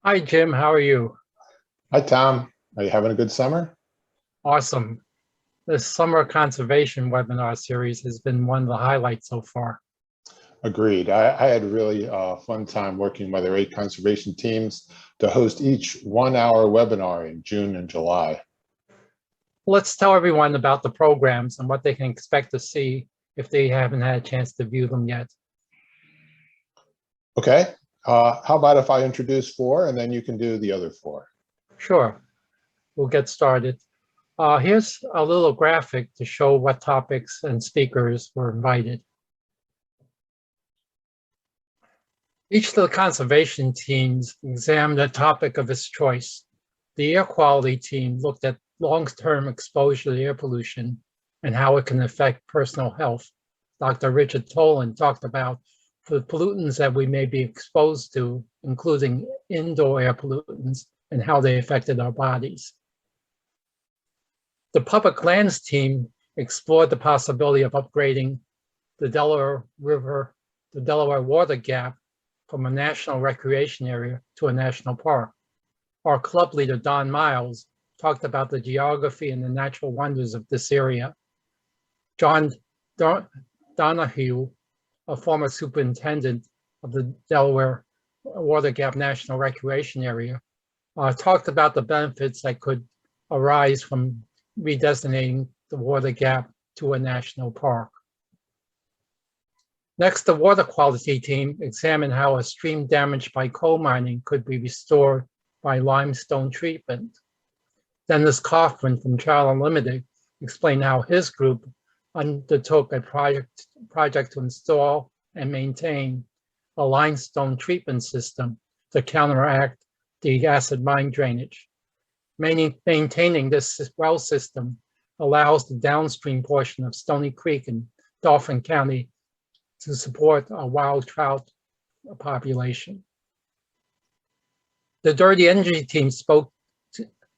Hi, Jim. How are you? Hi, Tom. Are you having a good summer? Awesome. This summer conservation webinar series has been one of the highlights so far. Agreed. I had a really fun time working with our 8 conservation teams to host each 1 hour webinar in June and July. Let's tell everyone about the programs and what they can expect to see if they haven't had a chance to view them yet. Okay. How about if I introduce 4 and then you can do the other 4? Sure, we'll get started. Here's a little graphic to show what topics and speakers were invited. Each of the conservation teams examined a topic of its choice. The air quality team looked at long-term exposure to air pollution and how it can affect personal health. Dr. Richard Tolan talked about the pollutants that we may be exposed to, including indoor air pollutants and how they affected our bodies. The public lands team explored the possibility of upgrading the Delaware River, the Delaware Water Gap, from a national recreation area to a national park. Our club leader, Don Miles, talked about the geography and the natural wonders of this area. John Donahue, a former superintendent of the Delaware Water Gap National Recreation Area, talked about the benefits that could arise from redesignating the water gap to a national park. Next, the water quality team examined how a stream damaged by coal mining could be restored by limestone treatment. Dennis Kaufman from Child Unlimited explained how his group undertook a project to install and maintain a limestone treatment system to counteract the acid mine drainage. Maintaining this well system allows the downstream portion of Stony Creek in Dauphin County to support a wild trout population. The Dirty Energy team spoke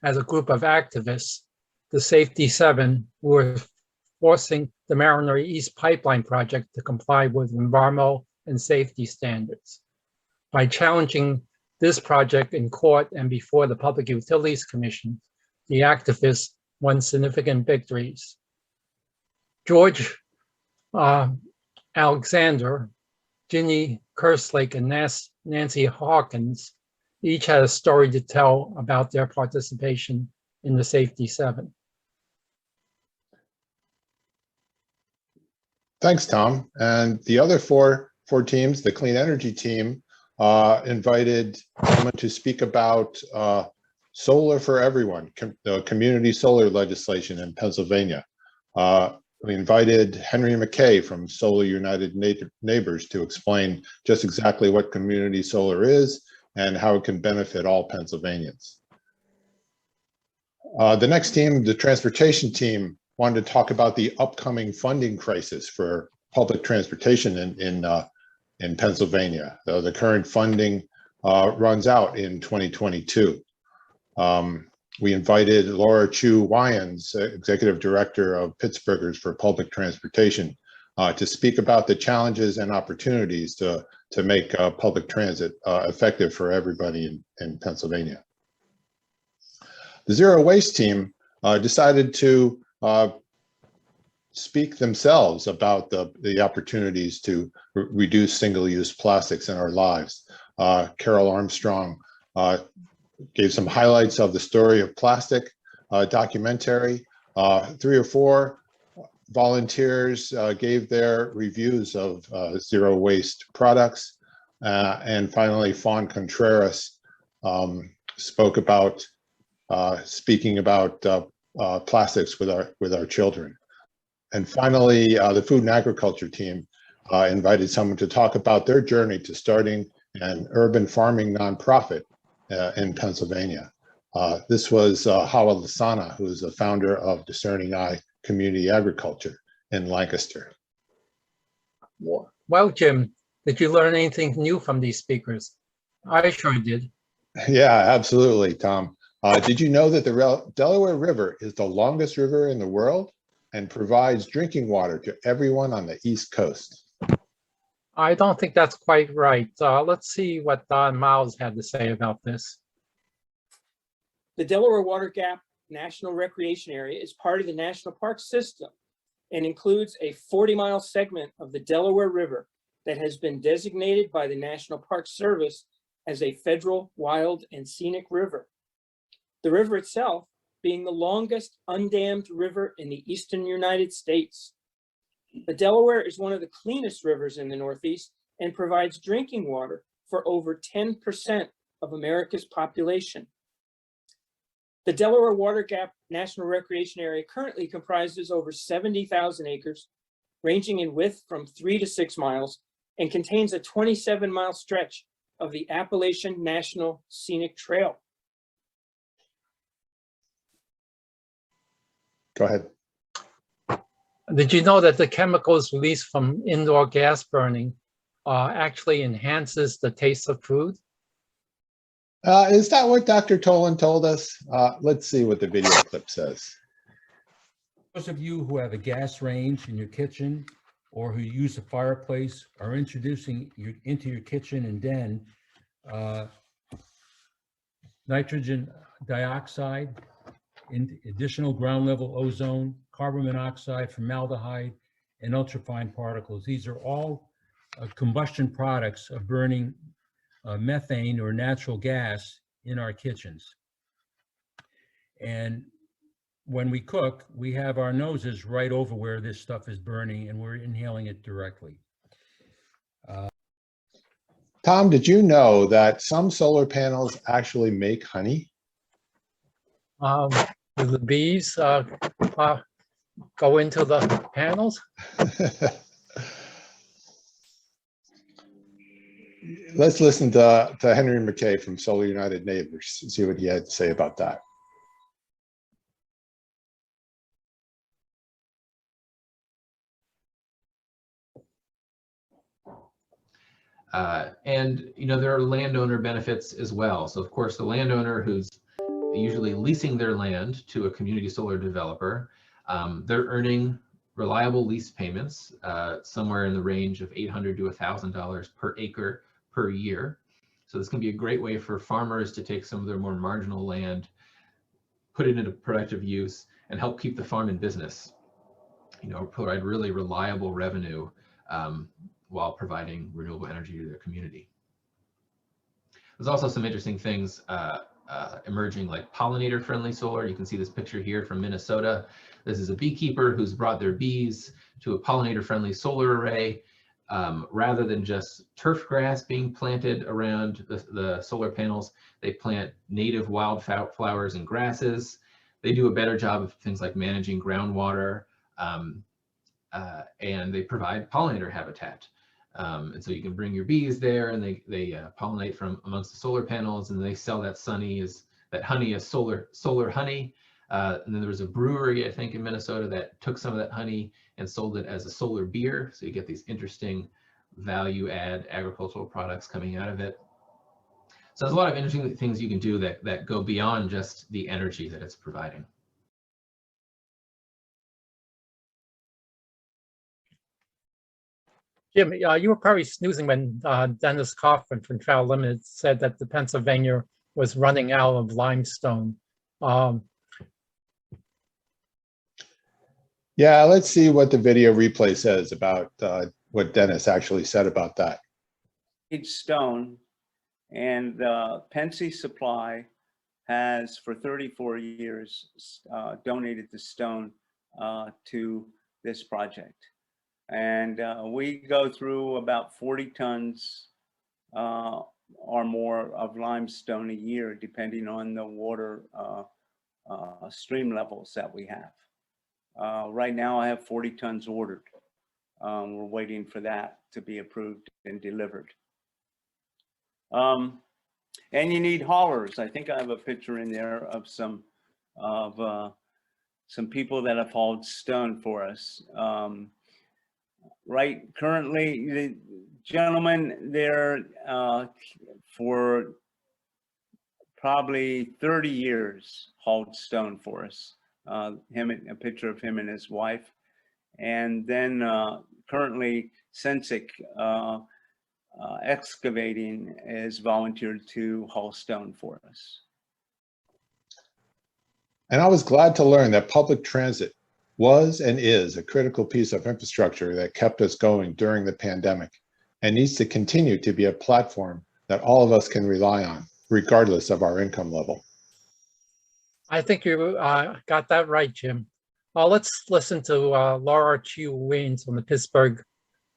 as a group of activists, the Safety 7, who were forcing the Mariner East Pipeline project to comply with environmental and safety standards. By challenging this project in court and before the Public Utilities Commission, the activists won significant victories. George Alexander, Ginny Kerslake, and Nancy Hawkins each had a story to tell about their participation in the Safety 7. Thanks, Tom. And the other four teams, the Clean Energy team, invited someone to speak about solar for everyone, the community solar legislation in Pennsylvania. We invited Henry McKay from Solar United Neighbors to explain just exactly what community solar is and how it can benefit all Pennsylvanians. The next team, the transportation team, wanted to talk about the upcoming funding crisis for public transportation in Pennsylvania. The current funding runs out in 2022. We invited Laura Chu Wyans, Executive Director of Pittsburghers for Public Transportation, to speak about the challenges and opportunities to make public transit effective for everybody in Pennsylvania. The Zero Waste team decided to speak themselves about the opportunities to reduce single-use plastics in our lives. Carol Armstrong gave some highlights of the story of plastic documentary. 3 or 4 volunteers gave their reviews of zero waste products. And finally, Fawn Contreras spoke about speaking about plastics with our children. And finally, the Food and Agriculture team invited someone to talk about their journey to starting an urban farming nonprofit in Pennsylvania. This was Hawa Lasana, who is the founder of Discerning Eye Community Agriculture in Lancaster. Well, Jim, did you learn anything new from these speakers? I sure did. Yeah, absolutely, Tom. Did you know that the Delaware River is the longest river in the world and provides drinking water to everyone on the East Coast? I don't think that's quite right. Let's see what Don Miles had to say about this. The Delaware Water Gap National Recreation Area is part of the national park system and includes a 40-mile segment of the Delaware River that has been designated by the National Park Service as a federal wild and scenic river. The river itself being the longest undammed river in the eastern United States. The Delaware is one of the cleanest rivers in the Northeast and provides drinking water for over 10% of America's population. The Delaware Water Gap National Recreation Area currently comprises over 70,000 acres, ranging in width from 3 to 6 miles, and contains a 27-mile stretch of the Appalachian National Scenic Trail. Go ahead. Did you know that the chemicals released from indoor gas burning actually enhances the taste of food? Is that what Dr. Tolan told us? Let's see what the video clip says. Those of you who have a gas range in your kitchen or who use a fireplace are introducing into your kitchen and den nitrogen dioxide, additional ground level ozone, carbon monoxide, formaldehyde, and ultrafine particles. These are all combustion products of burning methane or natural gas in our kitchens. And when we cook, we have our noses right over where this stuff is burning and we're inhaling it directly. Tom, did you know that some solar panels actually make honey? Do the bees go into the panels? Let's listen to Henry McKay from Solar United Neighbors and see what he had to say about that. And there are landowner benefits as well. So of course, the landowner who's usually leasing their land to a community solar developer, they're earning reliable lease payments, somewhere in the range of $800 to $1,000 per acre per year. So this can be a great way for farmers to take some of their more marginal land, put it into productive use, and help keep the farm in business. Provide really reliable revenue while providing renewable energy to their community. There's also some interesting things emerging, like pollinator-friendly solar. You can see this picture here from Minnesota. This is a beekeeper who's brought their bees to a pollinator-friendly solar array. Rather than just turf grass being planted around the solar panels, they plant native wildflowers and grasses. They do a better job of things like managing groundwater, and they provide pollinator habitat. And so you can bring your bees there, and they pollinate from amongst the solar panels, and they sell that honey as solar honey. And then there was a brewery, I think, in Minnesota that took some of that honey and sold it as a solar beer. So you get these interesting value add agricultural products coming out of it. So there's a lot of interesting things you can do that go beyond just the energy that it's providing. Jim, you were probably snoozing when Dennis Kaufman from Travel Limited said that the Pennsylvania was running out of limestone. Yeah, let's see what the video replay says about what Dennis actually said about that. Stone, and Pensy Supply has for 34 years donated the stone to this project. And we go through about 40 tons or more of limestone a year, depending on the water stream levels that we have. Right now I have 40 tons ordered. We're waiting for that to be approved and delivered. And you need haulers. I think I have a picture in there of some people that have hauled stone for us. Right, currently, the gentleman there for probably 30 years hauled stone for us. A picture of him and his wife. And then currently Sensic Excavating has volunteered to haul stone for us. And I was glad to learn that public transit was and is a critical piece of infrastructure that kept us going during the pandemic and needs to continue to be a platform that all of us can rely on, regardless of our income level. I think you got that right, Jim. Let's listen to Laura Chu Weens from the Pittsburgh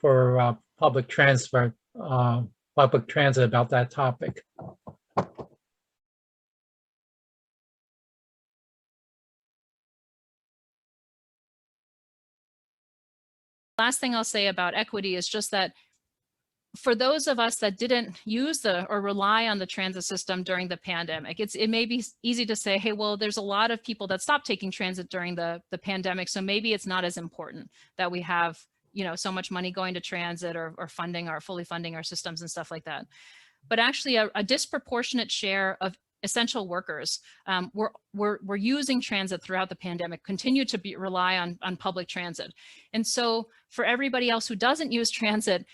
for public transit about that topic. Last thing I'll say about equity is just that for those of us that didn't use or rely on the transit system during the pandemic, it may be easy to say, hey, well, there's a lot of people that stopped taking transit during the pandemic, so maybe it's not as important that we have, you know, so much money going to transit or fully funding our systems and stuff like that. But actually a disproportionate share of essential workers were using transit throughout the pandemic, continue to rely on public transit. And so for everybody else who doesn't use transit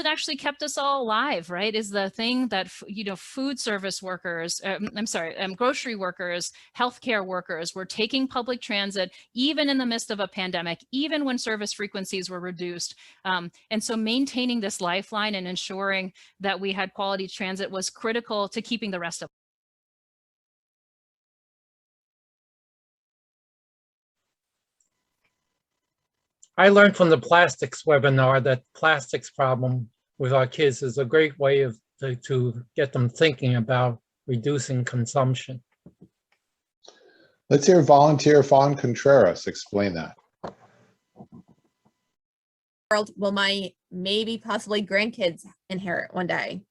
actually kept us all alive, right? Is the thing that, you know, food service workers, grocery workers, healthcare workers were taking public transit, even in the midst of a pandemic, even when service frequencies were reduced. And so maintaining this lifeline and ensuring that we had quality transit was critical to keeping the rest of. I learned from the plastics webinar that plastics problem with our kids is a great way to get them thinking about reducing consumption. Let's hear volunteer Fawn Contreras explain that. World will my maybe possibly grandkids inherit one day?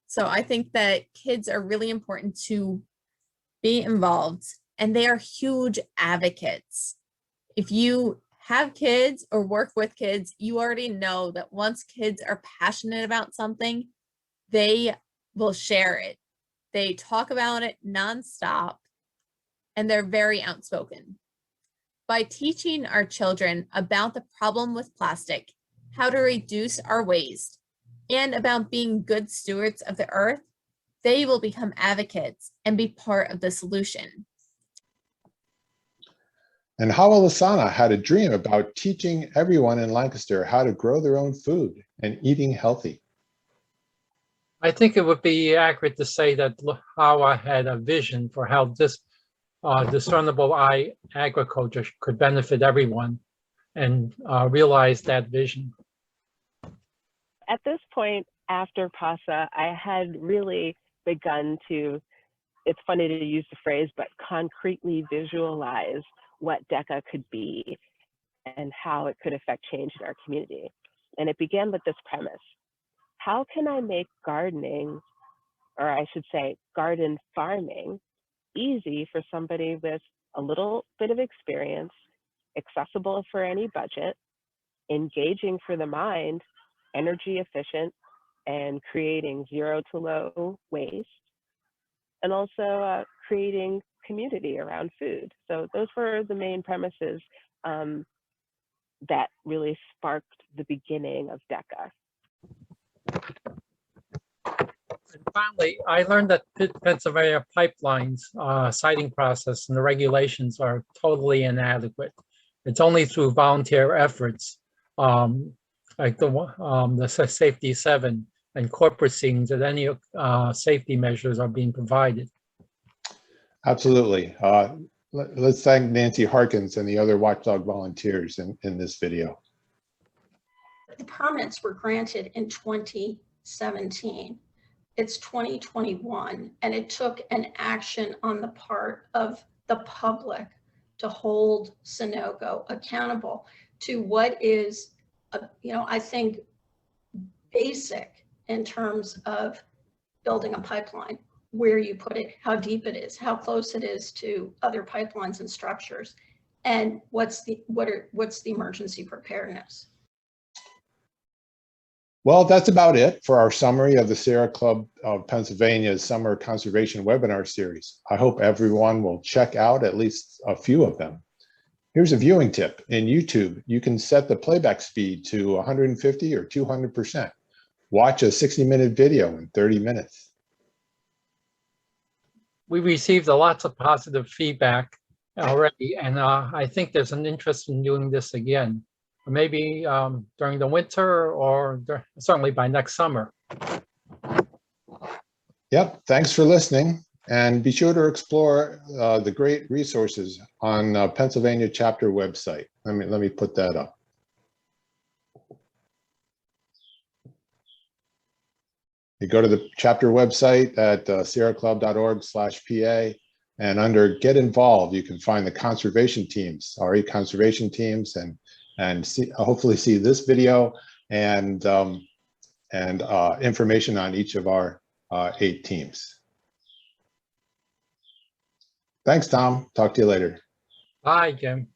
So I think that kids are really important to be involved, and they are huge advocates. If you have kids or work with kids, you already know that once kids are passionate about something, they will share it. They talk about it nonstop, and they're very outspoken. By teaching our children about the problem with plastic, how to reduce our waste, and about being good stewards of the earth, they will become advocates and be part of the solution. And Hawa Lasana had a dream about teaching everyone in Lancaster how to grow their own food and eating healthy. I think it would be accurate to say that Hawa had a vision for how this discernible eye agriculture could benefit everyone, and realize that vision. At this point, after PASA, I had really begun to, it's funny to use the phrase, but concretely visualize what DECA could be and how it could affect change in our community. And it began with this premise: how can I make gardening, or I should say garden farming, easy for somebody with a little bit of experience, accessible for any budget, engaging for the mind, energy efficient, and creating zero to low waste, and also creating community around food. So those were the main premises that really sparked the beginning of DECA. And finally, I learned that Pennsylvania pipelines siting process and the regulations are totally inadequate. It's only through volunteer efforts, like the Safety 7 and corporate scenes, that any safety measures are being provided. Absolutely. Let's thank Nancy Harkins and the other Watchdog volunteers in this video. The permits were granted in 2017. It's 2021, and it took an action on the part of the public to hold Sunoco accountable to what is, I think, basic in terms of building a pipeline: where you put it, how deep it is, how close it is to other pipelines and structures, and what's the emergency preparedness. Well, that's about it for our summary of the Sierra Club of Pennsylvania's Summer Conservation Webinar Series. I hope everyone will check out at least a few of them. Here's a viewing tip. In YouTube, you can set the playback speed to 150 or 200%. Watch a 60-minute video in 30 minutes. We received lots of positive feedback already, and I think there's an interest in doing this again. Maybe during the winter or certainly by next summer. Yep, thanks for listening. And be sure to explore the great resources on Pennsylvania chapter website. Let me put that up. You go to the chapter website at sierraclub.org/PA, and under Get Involved, you can find the conservation teams, our 8 conservation teams, and hopefully see this video and information on each of our 8 teams. Thanks, Tom. Talk to you later. Bye, Jim.